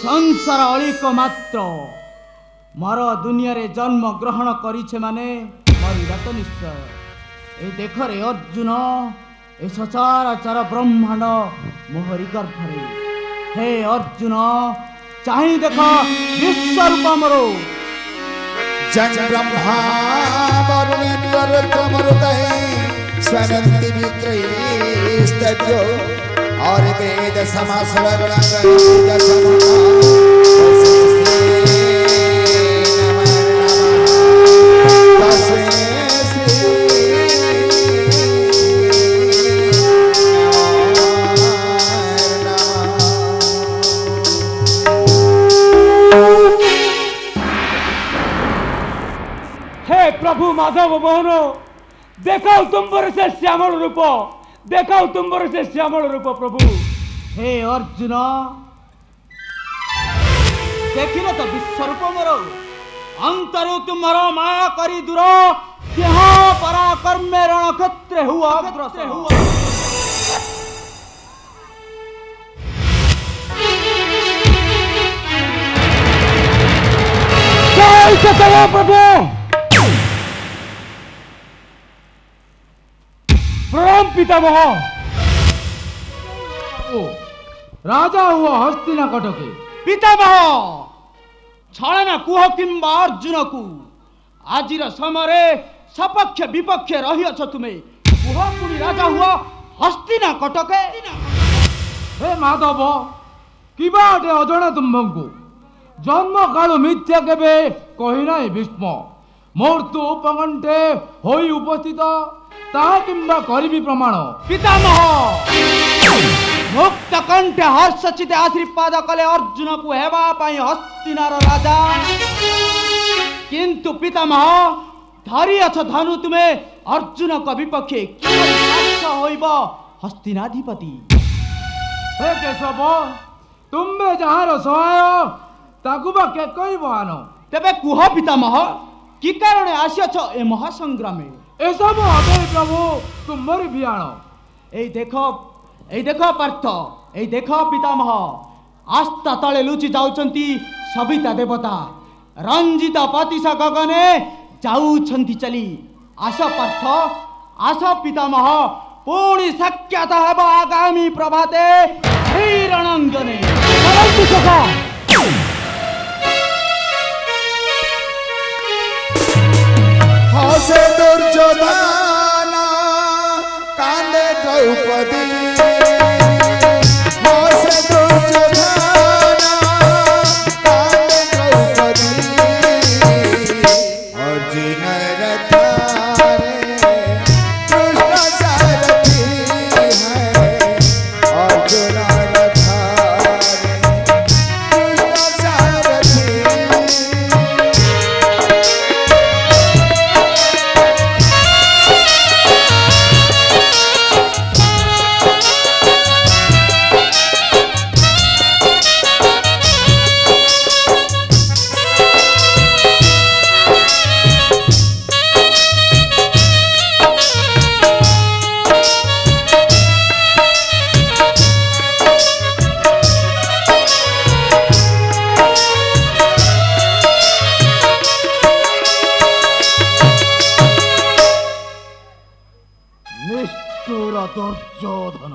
संसार अलिक मात्र मर दुनिया रे जन्म ग्रहण करिछे माने मरिबा तो निश्चय। ए देख रे अर्जुन, ए सचराचर ब्रह्मांड मोहरी गर्भरे। हे अर्जुन चाहि देख विश्वरूप मरो। जन ब्रह्मा वरुणेन्द्र कमरुतै स्वनन्ति मित्रैस्तद्यो और वेद समासवर्ण प्रभु माधव मोहन देखाओ तुम्बर से श्यामल रूप, देखाओ तुम्बर से श्यामल रूप प्रभु। हे अर्जुन देखिल तो विश्वरूप मोर, अंतरु तुमर माया करी दूर, देह पराक्रमे रण क्षेत्र हुआ अग्रसर। जय प्रभु, प्रणाम पितामह। राजा हुआ हस्तिना कटके। पितामह छलना कुह किंबा अर्जुन को आजिर समय सपक्ष विपक्ष रही अछ तुमे, कुह पुणी राजा हुआ हस्तिना कटके। हे माधव किबा अटे अजଣା तुम्भंकु जन्म काल मिथ्या केबे कहि नाही भीष्म। मोर तो उपकंठे होई उपस्थित ताहा किंबा करिबी प्रमाण। पितामह मुक्त कंठे हर्षचित आशीर्वाद कले अर्जुन को हेबा पाई हस्तिनार राजा। किंतु पितामह धरी अछ धनु तुमे अर्जुन को विपक्षे किपरि होइब हस्तिनाधिपति। हे केशव तुम्बे जहार सहाय ताकुबा के कहिब आनो। तेबे कुह पितामह कि कारण आसियछ ए महासंग्रामे। ए सब अबे प्रभु तुमरी भियाण। ए देखो पार्थ, ए देखो पितामह आस्था तले लुचि जाउछंती सविता देवता। रंजित पतिशा गगने जाउछंती चली। आस पार्थ आस पितामह, पुणी साक्षात हेब आगामी प्रभाते हे रणंगने। हसे दुर्योधन कांदे द्रौपदी, हसे दुर्योधन कांदे द्रौपदी। अर्जुन रथारे कृष्ण सारथी है, अर्जुन रथारे कृष्ण सारथी। दुर्योधन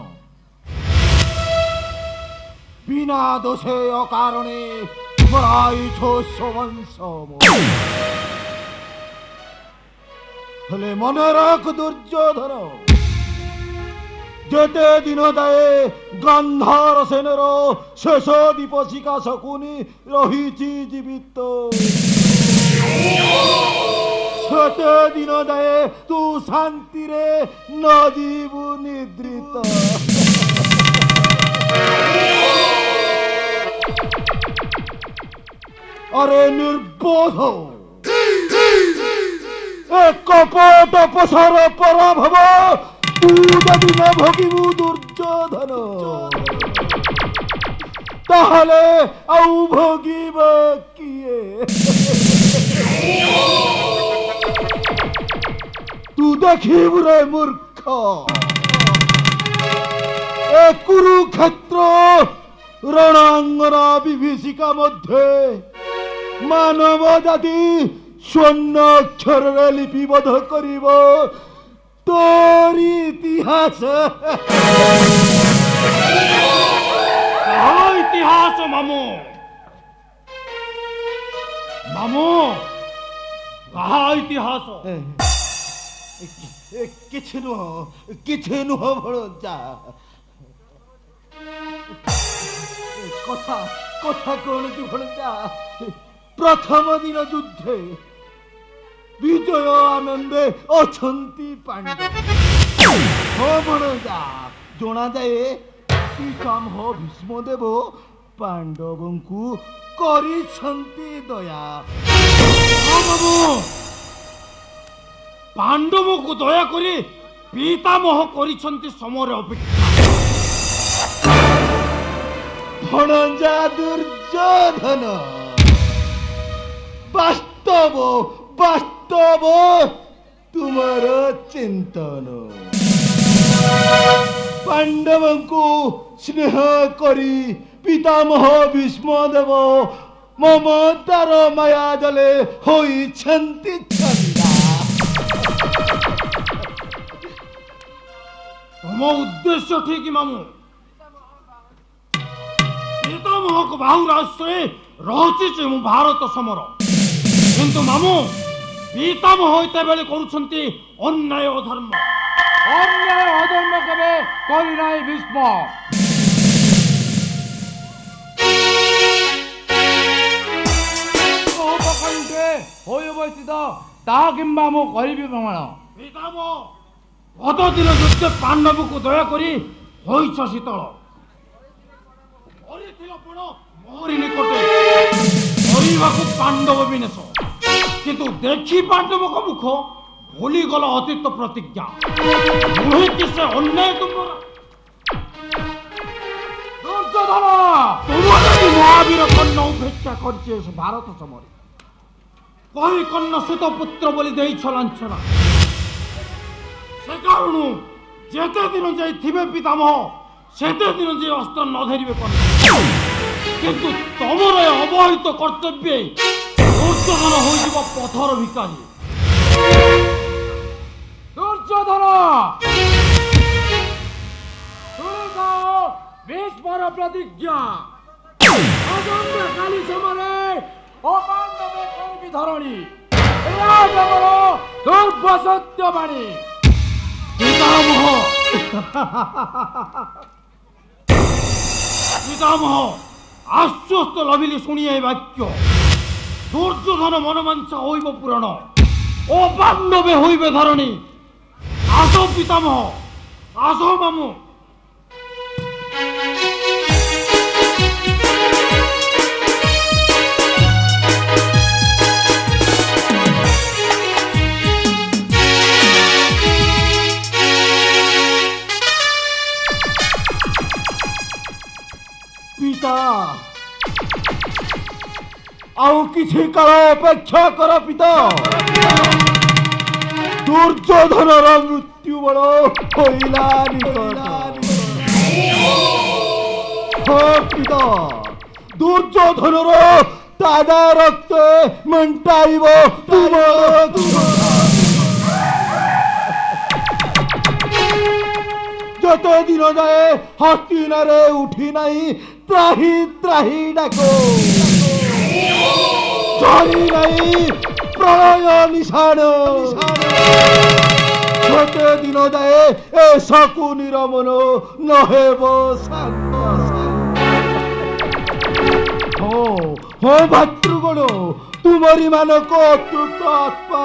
बिना दोषे अकारणे मराइछ स्ववंश। हेले मन राख दुर्योधन, जेते दिन दाए गांधार सेनर शेष दीपशिखा शकुनी रहिछि जीवित, सेते दिन दाए तू शांति रे न जीवु निद्रित। अरे निर्बोध एक कपट पसर पराभव, तू यदि न भोगिबु दुर्योधन ताहले आउ भोगिब किए। तू देखिबु रे मूर्ख, ए कुरुक्षेत्र রণাঙ্গনা বিভীষিকা মধ্যে মানব জাতি স্বর্ণ অক্ষরে লিপিবদ্ধ করিব তোর ইতিহাস। ইতিহাস মামু মামু কাহা ইতিহাস କିଛି ନୁହଁ ଭଣଜା। କଥା କଥା କଣ କି ଭଣଜା? ପ୍ରଥମ ଦିନ ଯୁଦ୍ଧେ ବିଜୟ ଆନନ୍ଦେ ଅଛନ୍ତି ପାଣ୍ଡବ। ହଁ ଭଣଜା, ଜଣାଯାଏ ପିତାମହ ଭୀଷ୍ମଦେବ ପାଣ୍ଡବଙ୍କୁ କରିଛନ୍ତି ଦୟା। ପାଣ୍ଡବଙ୍କୁ ଦୟା କରି ପିତାମହ କରିଛନ୍ତି ସମର ଅପେକ୍ଷା। ଭଣଜା ଦୁର୍ଯ୍ୟୋଧନ ବାସ୍ତବ ବାସ୍ତବ ତୁମର ଚିନ୍ତନ। ପାଣ୍ଡବଙ୍କୁ ସ୍ନେହ କରି ପିତାମହ ଭୀଷ୍ମଦେବ ମମତାର ମାୟା ଜଲେ ହୋଇଛନ୍ତି ଛନ୍ଦା। ତମ ଉଦ୍ଦେଶ୍ୟ ଠିକ ମାମୁ। ପିତାମହଙ୍କ ବାହୁ ରାଷ୍ଟ୍ରରେ ରହୁଛି ମୁଁ ଭାରତ ସମର, କିନ୍ତୁ ମାମୁ ପିତାମହ ଏତେବେଳେ କରୁଛନ୍ତି ଅନ୍ୟାୟ ଅଧର୍ମ। ଅନ୍ୟାୟ ଅଧର୍ମ କେବେ କରିନାହିଁ ଭୀଷ୍ମ। ଉପକଣ୍ଠେ ହୋଇ ଅବସ୍ଥିତ ତାହା କିମ୍ବା ମୁଁ କରିବି ପ୍ରମାଣ। ପିତାମହ ଗତ ଦିନ ଯୁଦ୍ଧେ ପାଣ୍ଡବଙ୍କୁ ଦୟା କରି ହୋଇଛ ଶୀତଳ। କରିଥିଲ ପଣ ମୋହରି ନିକଟେ କରିବାକୁ ପାଣ୍ଡବ ବିନାଶ, କିନ୍ତୁ ଦେଖି ପାଣ୍ଡବଙ୍କ ମୁଖ ଭୁଲିଗଲ ଅତୀତ ପ୍ରତିଜ୍ଞା। ନୁହେଁ କି ସେ ଅନ୍ୟାୟ ତୁମର? ଦୁର୍ଯ୍ୟୋଧନ ତୁମର ମହାବୀର କର୍ଣ୍ଣ ଉପେକ୍ଷା କରିଛି ଭାରତ ସମରେ। କହି କର୍ଣ୍ଣ ସୁତ ପୁତ୍ର ବୋଲି ଦେଇଛ ଲାଞ୍ଛନା। ସେ କାରଣରୁ ଯେତେ ଦିନ ଯାଇ ଥିବେ ପିତାମହ ସେତେ ଦିନ ଯାଇ ଅସ୍ତ୍ର ନ ଧରିବେ କର୍ଣ୍ଣ। କିନ୍ତୁ ତମର ଏ ଅବହେଳିତ କର୍ତ୍ତବ୍ୟ ଦୁର୍ଯ୍ୟୋଧନ ହୋଇଯିବ ପଥର ଭିକାରୀ। ଦୁର୍ଯ୍ୟୋଧନ ଭୀଷ୍ମର ପ୍ରତିଜ୍ଞା। କାଲି ସମୟରେ ଅପାଣ୍ଡବେ କରିବି ଧରଣୀ। ଏହା କେବଳ ଦୁର୍ବସତ୍ୟ ବାଣୀ। ପିତାମହ ପିତାମହ ଆଶ୍ୱସ୍ତ ଲଭିଲି ଶୁଣି ଏ ବାକ୍ୟ। ଦୁର୍ଯ୍ୟୋଧନ ମନମାଂସା ହୋଇବ ପୂରଣ, ଅପାଣ୍ଡବେ ହୋଇବେ ଧରଣୀ। ଆସ ପିତାମହ, ଆସ ମାମୁ। ପିତା ଆଉ କିଛି କାଳ ଅପେକ୍ଷା କର ପିତା। ଦୁର୍ଯ୍ୟୋଧନର ମୃତ୍ୟୁ ବଳ ହୋଇଲା ନିକଟ। ହଁ ପିତା, ଦୁର୍ଯ୍ୟୋଧନର ତାଜା ରକ୍ତ ମେଣ୍ଟାଇବ ତୁମର। ଯେତେ ଦିନ ଯାଏ ହସ୍ତିନାରେ ଉଠି ନାହିଁ ତ୍ରାହି ତ୍ରାହି ଡାକ, ଝରି ନାହିଁ ପ୍ରଳୟ ନିଶାଣ। ସେତେ ଦିନ ଯାଏ ଏ ଶକୁନିର ମନ ନ ହେବ ଶାନ୍ତ। ହଁ ଭାତୃଗଣ, ତୁମରି ମାନଙ୍କ ଅତୃପ୍ତ ଆତ୍ମା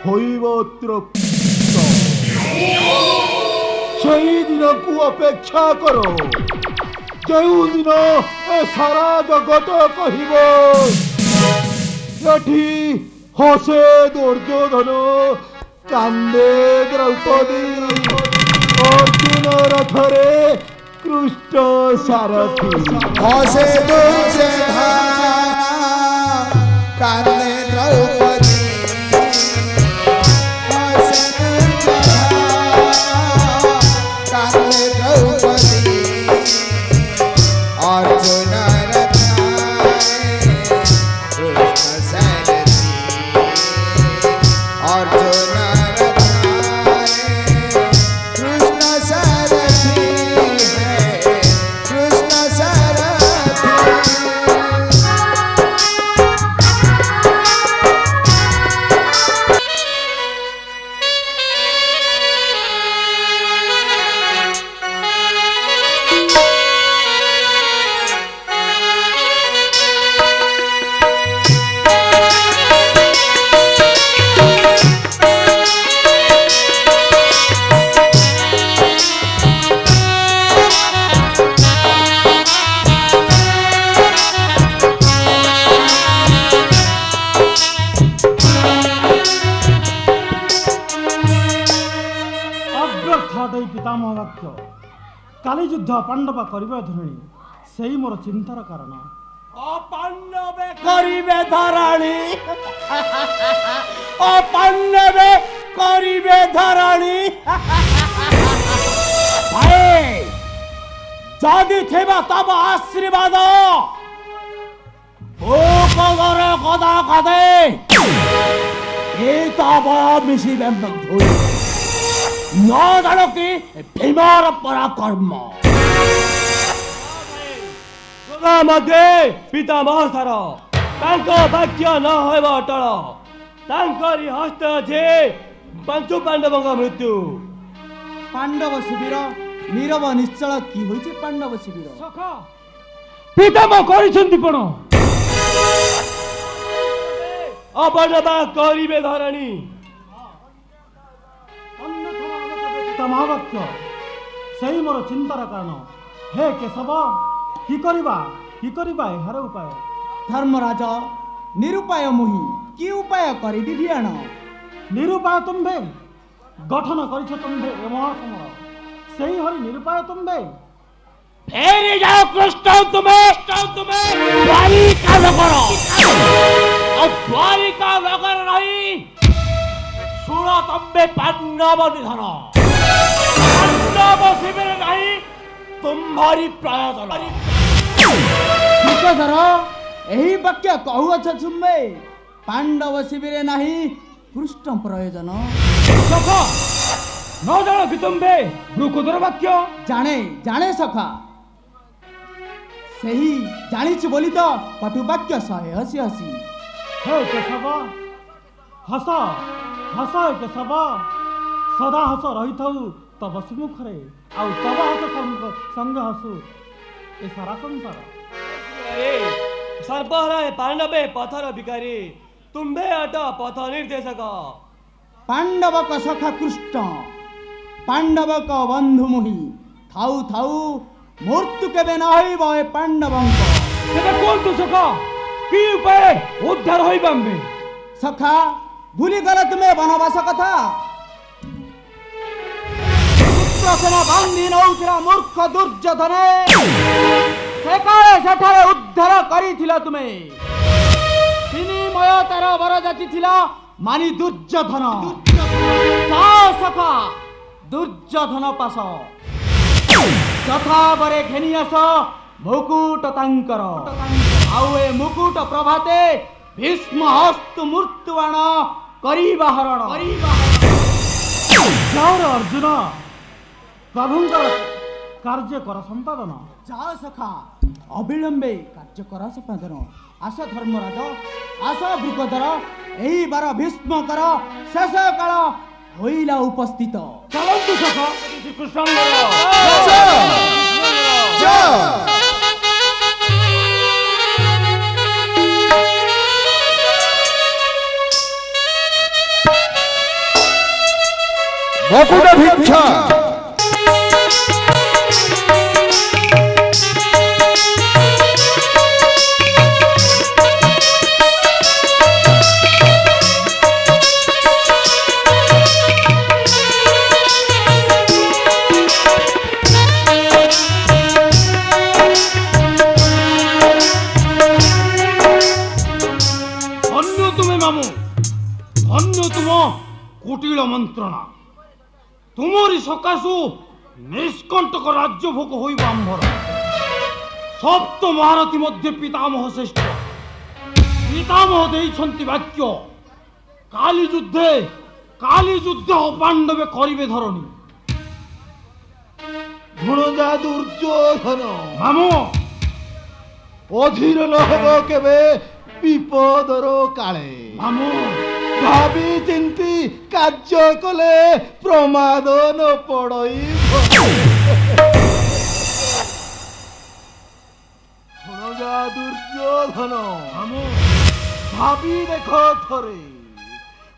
ହୋଇବ ତୃପ୍ତ। সেই দিনকু অপেক্ষা কর, ଯେଉଁଦିନ ଏ ସାରା ଜଗତ କହିବ ଏଠି ହସେ ଦୁର୍ଯ୍ୟୋଧନ, କାନ୍ଦେ ଦ୍ରୌପଦୀ, ଅର୍ଜୁନ ରଥରେ କୃଷ୍ଣ ସାରଥୀ। हसे दुर्योधन कांदे द्रौपदी, हसे दुर्योधन कांदे द्रौपदी, अर्जुन सारथी अर्जुन कृष्ण सारथी है कृष्ण सारथी। पितामह वाक्य काली युद्ध पांडव करिबे धरणी सेही मोर चिंतार कारण। पांडवे करिबे धरणी पांडवे करिबे धरणी भाई जदि थेबा तब आशीर्वाद भूकरे कदा कदे ए तब मिसिबे धोई न जानो कि भीमर पराक्रम मध्य पितामह सार वाक्य न होइब अटल तांकरी हस्त जे पंचु पांडवଙ୍କ मृत्यु। पांडव शिविर नीरव निश्चल की होइছে पांडव शिविर सखा पितामह करिसंती पण अपनबा करिबे धरणी पितामह वाक्य सेही मोर चिंतार कारण। हे केशव की करिबा एहार उपाय। धर्मराज निरुपाय मुहि की उपाय करि दिभियाण। निरुपाय तुम्भे गठन करिछ तुम्भे ए महासमर सेही हरि निरुपाय तुम्भे फेरी जाओ कृष्ण तुम्हें द्वारिका नगर और द्वारिका नगर रही सुन तुम्बे पांडव निधन पांडव शिविर नहीं तुम्हारी प्रयोजन। धर यही वाक्य कहूअछ तुम्बे पांडव शिविर नहीं कृष्ण प्रयोजन। सखा न जानो कि तुम्बे भ्रुकुदर वाक्य जाने जाने सखा सही जानिछ बोली तो कटु वाक्य सहे हसी हसी। हे केशव हस हस केशव सदा हस रही थाऊ तब सुमुखरे आउ तब हस संग हसु ए सारा संसार। सर्पहर पांडवे पथर भिकारी तुम्बे अट पथ निर्देशक। पांडव का सखा कृष्ण पांडव का बंधु मुहि थाऊ थाऊ मृत्यु केबे न होइब ए पांडवंक। तेबे कोन तु सखा की उपाय उद्धार होइब आम्बे। सखा भूली गल तुमे वनवास कथा पुत्रसेना बांधी नौथिला मूर्ख दुर्योधने से काले सेठारे उद्धार करिथिला तुमे तिनिमय तार बरजाति थिला मानी दुर्योधन जाओ सखा दुर्योधन पास यथा बरे घेनी आस मुकुट तांकर आउ ए मुकुट प्रभाते भीष्म हस्त मृत्युबाण करिबा हरण। जाओ रे अर्जुन प्रभुंकर कार्य कर संपादन। जाओ सखा अविलंबे कार्य कर संपादन। आस धर्मराज आस भृगधर एही बार भीष्म कर शेष काल होइला उपस्थित। चलन्तु सखा कृष्ण मुकुट भिक्षा धन्य तुम्हें मामू धन्य तुम कुटिल मंत्रणा तुमरी सकाशु निष्कंटक राज्य भोग होइब आम्भर। सप्त महारथी मध्य पितामह श्रेष्ठ ପିତାମହ ଦେଇଛନ୍ତି ବାକ୍ୟ କାଲି ଯୁଦ୍ଧ ପାଣ୍ଡବେ କରିବେ ଧରଣୀ। ଭଣଜା ଦୁର୍ଯ୍ୟୋଧନ ମାମୁ ଅଧୀର ନହେବ କେବେ ବିପଦର କାଳେ। ମାମୁ ଭାବି ଚିନ୍ତି କାର୍ଯ୍ୟ କଲେ ପ୍ରମାଦ ନ ପଡ଼ଇବ। ଭଣଜା ଦୁର୍ଯ୍ୟୋଧନ ମାମୁ ଭାବି ଦେଖ ଥରେ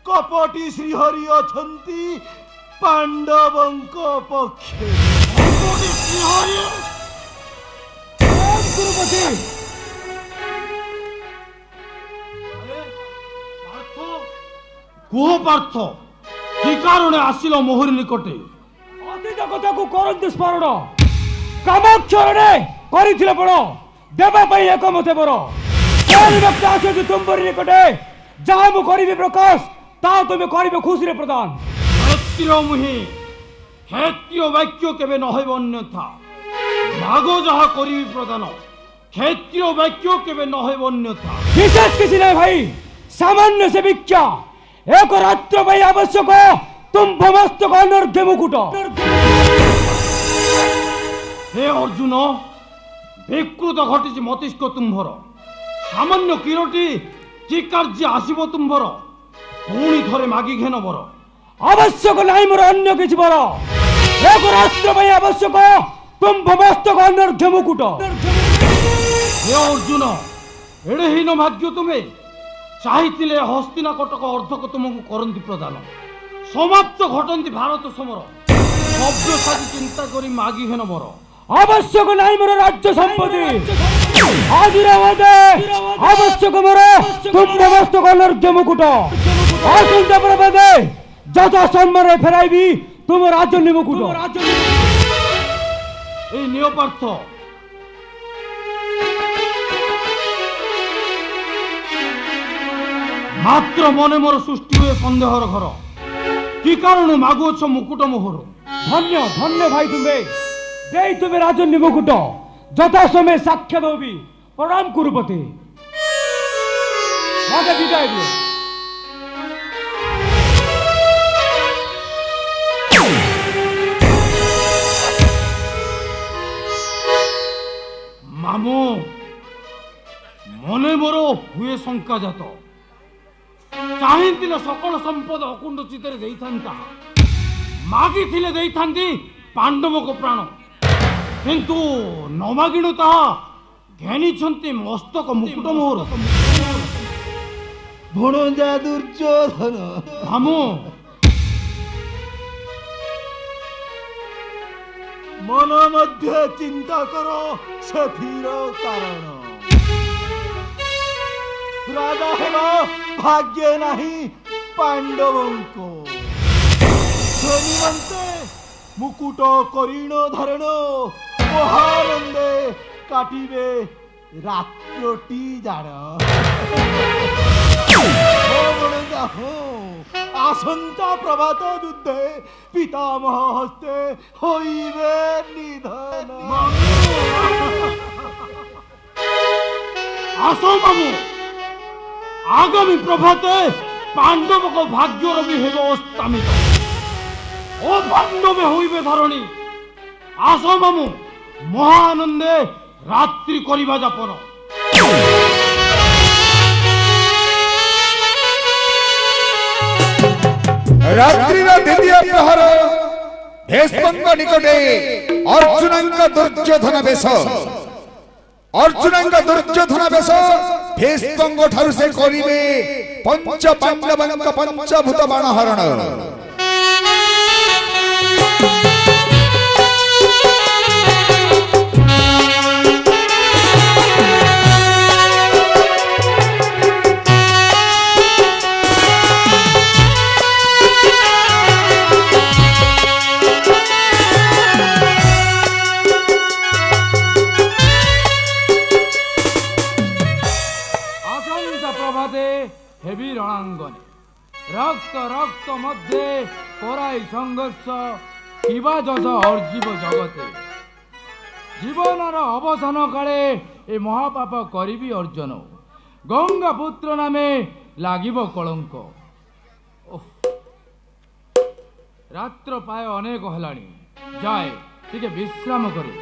କପଟି ଶ୍ରୀହରି ଅଛନ୍ତି ପାଣ୍ଡବଙ୍କ ପକ୍ଷେ। କପଟି ଶ୍ରୀହରି ଗୁରୁପତି କୁହ ପାର୍ଥ କି କାରଣେ ଆସିଲ ମୋହରି ନିକଟେ? ଅତୀତ କଥାକୁ କରନ୍ତୁ ସ୍ମରଣ। କାମାକ୍ଷରରେ କରିଥିଲେ ବଡ଼ ଦେବା ପାଇଁ ଏକମତେ ବର। ବ୍ୟକ୍ତି ଆସନ୍ତୁ ତୁମରି ନିକଟେ ଯାହା ମୁଁ କରିବି ପ୍ରକାଶ ତାହା ତୁମେ କରିବେ ଖୁସିରେ ପ୍ରଦାନ। କ୍ଷତ୍ରିୟ ବାକ୍ୟ କେବେ ନ ହେବ ଅନ୍ୟଥା। ମାଗ ଯାହା କରିବି ପ୍ରଦାନ କ୍ଷତ୍ରିୟ ବାକ୍ୟ କେବେ ନ ହେବ ଅନ୍ୟଥା। ବିଶେଷ କିଛି ନାହିଁ ଭାଇ ସାମାନ୍ୟ ସେ ଭିକ୍ଷା ଏକ ରାତ୍ର ପାଇଁ ଆବଶ୍ୟକ ତୁମ୍ଭ ମସ୍ତକ ଅନର୍ଘ୍ୟ ମୁକୁଟ। ହେ ଅର୍ଜୁନ ବିକୃତ ଘଟିଛି ମସ୍ତିଷ୍କ ତୁମ୍ଭର। ସାମାନ୍ୟ କିରଟି କି କାର୍ଯ୍ୟ ଆସିବ ତୁମ୍ଭର ପୁଣି ଥରେ ମାଗି ଘେନ ବର। ଆବଶ୍ୟକ ନାହିଁ ମୋର ଅନ୍ୟ କିଛି ବର ଏକ ରାତ୍ର ପାଇଁ ଆବଶ୍ୟକ ତୁମ୍ଭ ମସ୍ତକ ଅନର୍ଘ୍ୟ ମୁକୁଟ। ହେ ଅର୍ଜୁନ ଏଡ଼େ ହୀନ ଭାଗ୍ୟ ତୁମେ ଚାହିଁଥିଲେ ହସ୍ତିନା କଟକ ଅର୍ଦ୍ଧକ ତୁମକୁ କରନ୍ତି ପ୍ରଦାନ। ସମାପ୍ତ ଘଟନ୍ତି ଭାରତ ସମର ସଭ୍ୟସାଚୀ ଚିନ୍ତା କରି ମାଗି ହେନ ବର। ଆବଶ୍ୟକ ନାହିଁ ମୋର ରାଜ୍ୟ ସମ୍ପତ୍ତି ଆଜିର ମତେ ଆବଶ୍ୟକ ମୋର ତୁମ୍ଭ ମସ୍ତକ ଅନର୍ଘ୍ୟ ମୁକୁଟ। ଆସନ୍ତା ପ୍ରଭାତେ ଯଥା ସମ୍ମାନରେ ଫେରାଇବି ତୁମ ରାଜନ୍ୟ ମୁକୁଟ। এই নিয় পার্থ মাত্র মনে মোর সৃষ্টি হুয়ে সন্দেহর ঘর কি কারণে মাগুছ মুকুট মোহর। ধন্য ধন্য ভাই তুমি দেই তুমি রাজন্য মুকুট যথা সময়ে সাক্ষাৎ হবি প্রণাম কুরুপতি। মতে বিদায় দিও। মামু মনে মোর হুয়ে শঙ্কা জাত চাহিলে সকল সম্পদ অকুণ্ড চিত্রে দেইথান্তা মাগিলে দেইথান্তি পাণ্ডবক প্রাণ কিন্তু ন মাগিণু তাহা ঘেনিছন্তি মস্তক মুকুট মোহর। ভণজা দুর্যোধন মামু মন মধ্যে চিন্তা কর সেথির কারণ। রাজা হেব ভাগ্যে নাহি পাণ্ডবঙ্ক সে নিমন্তে মুকুট করিণ ধারণ মহানন্দে কাটিবে রাত্রটি জাড়। আসন্তা প্রভাত যুদ্ধে পিতামহ হস্তে হইবে নিধন। আসো মামু আগামী প্রভাতে পাণ্ডবক ভাগ্য রবি হেব অস্তামিত ও পাণ্ডবে হইবে ধরণী। আসো মামু মহানন্দে রাত্রি করিবা যাপন। ରାତ୍ରିର ଦ୍ୱିତୀୟ ପ୍ରହର ଭୀଷ୍ମଙ୍କ ନିକଟେ ଅର୍ଜୁନଙ୍କ ଦୁର୍ଯ୍ୟୋଧନ ବେଶ ଭୀଷ୍ମଙ୍କ ଠାରୁ ସେ କରିବେ ପଞ୍ଚ ପାଣ୍ଡବଙ୍କ ପଞ୍ଚଭୂତ ବାଣ ହରଣ। হেবি রণাঙ্গনে রক্ত রক্ত মধ্যে করাই সংঘর্ষ শিবা যশ অর্জিব জগতে জীবনর অবসান কালে এ মহাপাপ করিবি অর্জন গঙ্গা পুত্র নামে লাগিব কলঙ্ক। ওহ, রাত্র প্রায় অনেক হলানি, যায় টিকে বিশ্রাম করে।